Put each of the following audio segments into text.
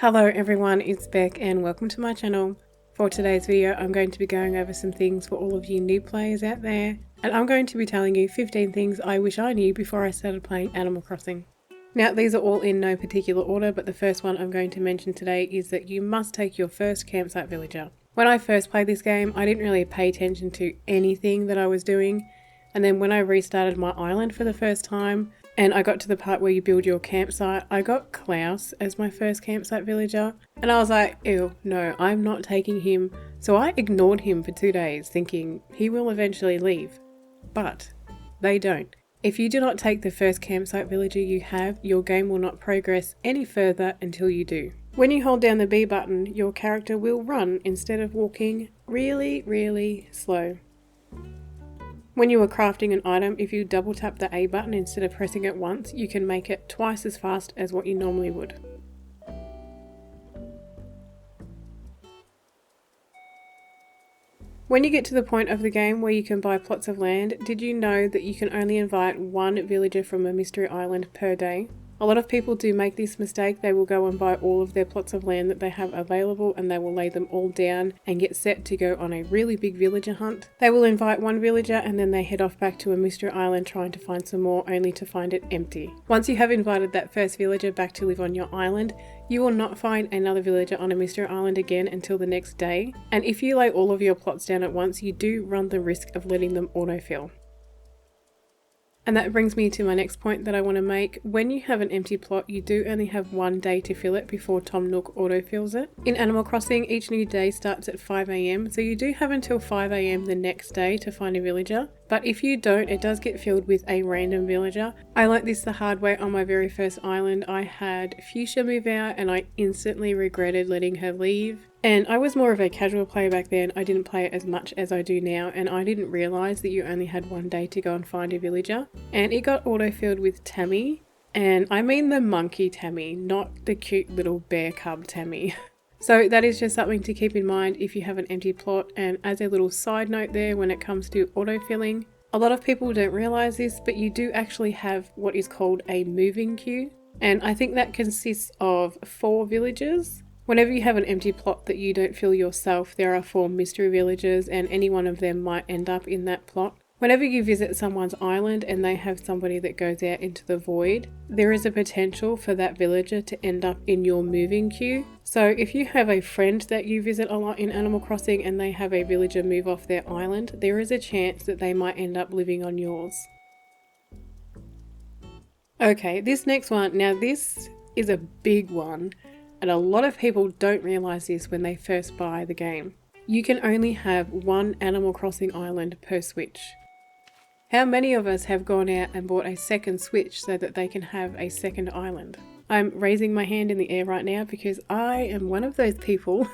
Hello everyone, it's Beck and welcome to my channel. For today's video I'm going to be going over some things for all of you new players out there, and I'm going to be telling you 15 things I wish I knew before I started playing Animal Crossing. Now these are all in no particular order, but the first one I'm going to mention today is that you must take your first campsite villager. When I first played this game I didn't really pay attention to anything that I was doing, and then when I restarted my island for the first time and I got to the part where you build your campsite, I got Klaus as my first campsite villager and I was like, ew, no, I'm not taking him. So I ignored him for 2 days thinking he will eventually leave, but they don't. If you do not take the first campsite villager you have, your game will not progress any further until you do. When you hold down the B button, your character will run instead of walking really slow. When you are crafting an item, if you double tap the A button instead of pressing it once, you can make it twice as fast as what you normally would. When you get to the point of the game where you can buy plots of land, did you know that you can only invite one villager from a mystery island per day? A lot of people do make this mistake. They will go and buy all of their plots of land that they have available and they will lay them all down and get set to go on a really big villager hunt. They will invite one villager and then they head off back to a mystery island trying to find some more, only to find it empty. Once you have invited that first villager back to live on your island, you will not find another villager on a mystery island again until the next day. And if you lay all of your plots down at once, you do run the risk of letting them autofill. And that brings me to my next point that I want to make. When you have an empty plot, you do only have 1 day to fill it before Tom Nook autofills it. In Animal Crossing, each new day starts at 5 AM, so you do have until 5 AM the next day to find a villager. But if you don't, it does get filled with a random villager. I learnt this the hard way on my very first island. I had Fuchsia move out and I instantly regretted letting her leave. And I was more of a casual player back then. I didn't play it as much as I do now, and I didn't realise that you only had 1 day to go and find a villager. And it got autofilled with Tammy, and I mean the monkey Tammy, not the cute little bear cub Tammy. So that is just something to keep in mind if you have an empty plot. And as a little side note there, when it comes to autofilling, a lot of people don't realise this, but you do actually have what is called a moving queue. And I think that consists of 4 villagers. Whenever you have an empty plot that you don't fill yourself, there are 4 mystery villagers and any one of them might end up in that plot. Whenever you visit someone's island and they have somebody that goes out into the void, there is a potential for that villager to end up in your moving queue. So if you have a friend that you visit a lot in Animal Crossing and they have a villager move off their island, there is a chance that they might end up living on yours. Okay, this next one, now this is a big one. And a lot of people don't realise this when they first buy the game. You can only have 1 Animal Crossing island per Switch. How many of us have gone out and bought a second Switch so that they can have a second island? I'm raising my hand in the air right now because I am one of those people.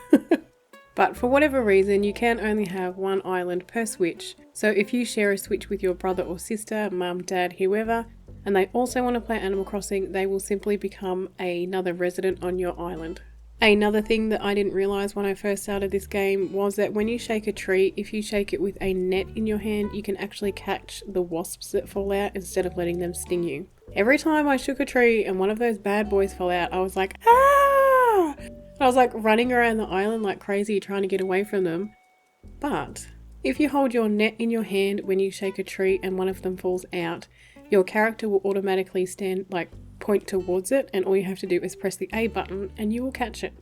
But for whatever reason, you can only have 1 island per Switch. So if you share a Switch with your brother or sister, mum, dad, whoever, and they also want to play Animal Crossing, they will simply become another resident on your island. Another thing that I didn't realise when I first started this game was that when you shake a tree, if you shake it with a net in your hand, you can actually catch the wasps that fall out instead of letting them sting you. Every time I shook a tree and one of those bad boys fell out, I was like, ah! I was like running around the island like crazy trying to get away from them. But if you hold your net in your hand when you shake a tree and one of them falls out, your character will automatically point towards it, and all you have to do is press the A button and you will catch it.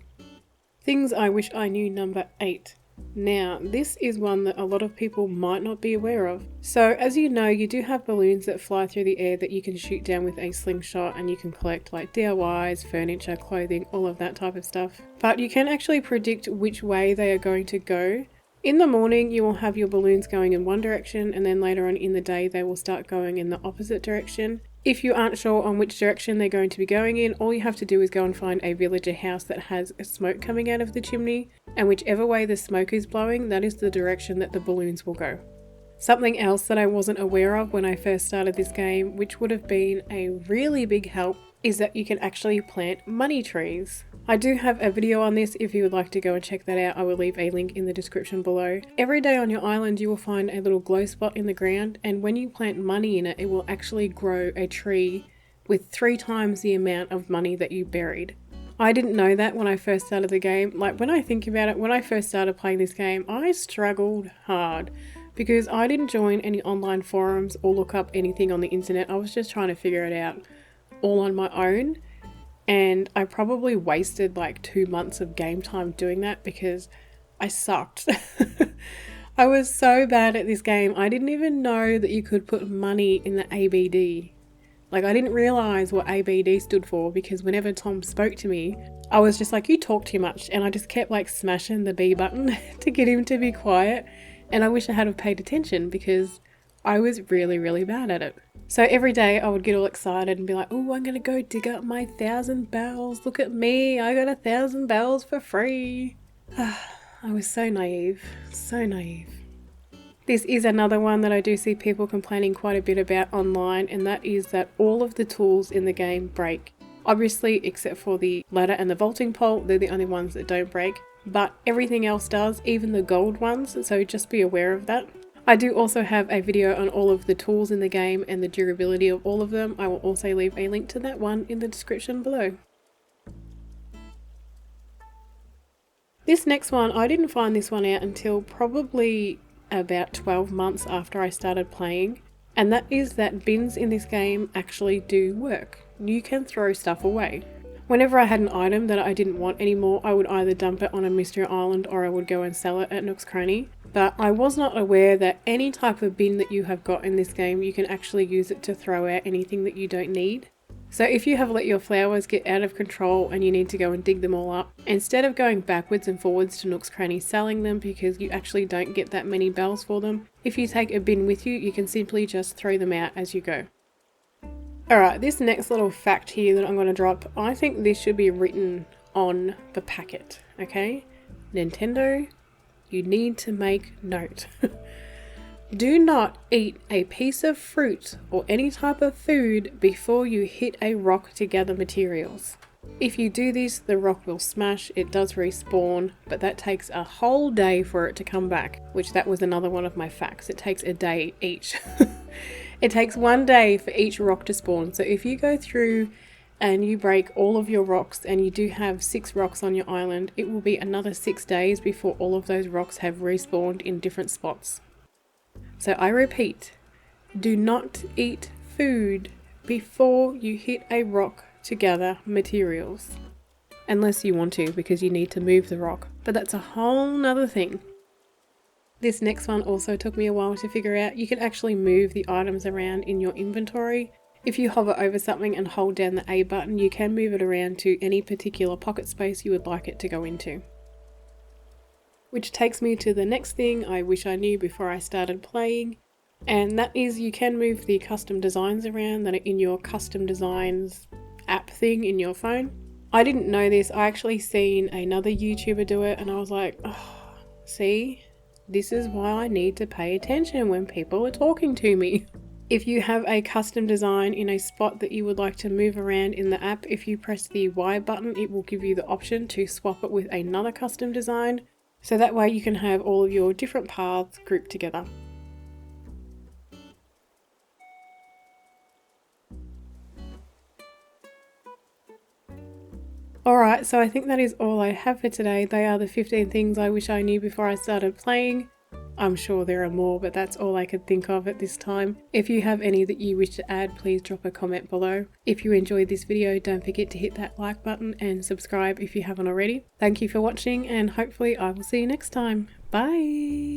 Things I wish I knew number 8. Now, this is one that a lot of people might not be aware of. So, as you know, you do have balloons that fly through the air that you can shoot down with a slingshot, and you can collect like DIYs, furniture, clothing, all of that type of stuff. But you can actually predict which way they are going to go. In the morning, you will have your balloons going in one direction, and then later on in the day, they will start going in the opposite direction. If you aren't sure on which direction they're going to be going in, all you have to do is go and find a villager house that has smoke coming out of the chimney, and whichever way the smoke is blowing, that is the direction that the balloons will go. Something else that I wasn't aware of when I first started this game, which would have been a really big help, is that you can actually plant money trees. I do have a video on this. If you would like to go and check that out, I will leave a link in the description below. Every day on your island you will find a little glow spot in the ground, and when you plant money in it, it will actually grow a tree with 3 times the amount of money that you buried. I didn't know that when I first started the game. Like, when I think about it, when I first started playing this game, I struggled hard because I didn't join any online forums or look up anything on the internet. I was just trying to figure it out all on my own, and I probably wasted like 2 months of game time doing that because I sucked. I was so bad at this game. I didn't even know that you could put money in the ABD. Like, I didn't realise what ABD stood for because whenever Tom spoke to me, I was just like, you talk too much. And I just kept like smashing the B button to get him to be quiet. And I wish I had have paid attention because I was really, really bad at it. So every day I would get all excited and be like, oh, I'm going to go dig up my 1,000 bells. Look at me. I got 1,000 bells for free. I was so naive. So naive. This is another one that I do see people complaining quite a bit about online, and that is that all of the tools in the game break. Obviously, except for the ladder and the vaulting pole, they're the only ones that don't break, but everything else does, even the gold ones, so just be aware of that. I do also have a video on all of the tools in the game and the durability of all of them. I will also leave a link to that one in the description below. This next one, I didn't find this one out until probably about 12 months after I started playing, and that is that bins in this game actually do work. You can throw stuff away. Whenever I had an item that I didn't want anymore, I would either dump it on a mystery island or I would go and sell it at Nook's Cranny. But I was not aware that any type of bin that you have got in this game, you can actually use it to throw out anything that you don't need. So if you have let your flowers get out of control and you need to go and dig them all up, instead of going backwards and forwards to Nook's Cranny selling them because you actually don't get that many bells for them, if you take a bin with you, you can simply just throw them out as you go. Alright, this next little fact here that I'm going to drop, I think this should be written on the packet, okay? Nintendo, you need to make note. Do not eat a piece of fruit or any type of food before you hit a rock to gather materials. If you do this, the rock will smash, it does respawn, but that takes a whole day for it to come back, which that was another one of my facts. It takes a day each. It takes 1 day for each rock to spawn. So if you go through and you break all of your rocks and you do have 6 rocks on your island, it will be another 6 days before all of those rocks have respawned in different spots. So I repeat, do not eat food before you hit a rock to gather materials. Unless you want to, because you need to move the rock, but that's a whole nother thing. This next one also took me a while to figure out. You can actually move the items around in your inventory. If you hover over something and hold down the A button, you can move it around to any particular pocket space you would like it to go into. Which takes me to the next thing I wish I knew before I started playing, and that is you can move the custom designs around that are in your custom designs app thing in your phone. I didn't know this. I actually seen another YouTuber do it and I was like, oh, see, this is why I need to pay attention when people are talking to me. If you have a custom design in a spot that you would like to move around in the app, if you press the Y button, it will give you the option to swap it with another custom design. So that way you can have all of your different paths grouped together. Alright, so I think that is all I have for today. They are the 15 things I wish I knew before I started playing. I'm sure there are more, but that's all I could think of at this time. If you have any that you wish to add, please drop a comment below. If you enjoyed this video, don't forget to hit that like button and subscribe if you haven't already. Thank you for watching, and hopefully I will see you next time. Bye!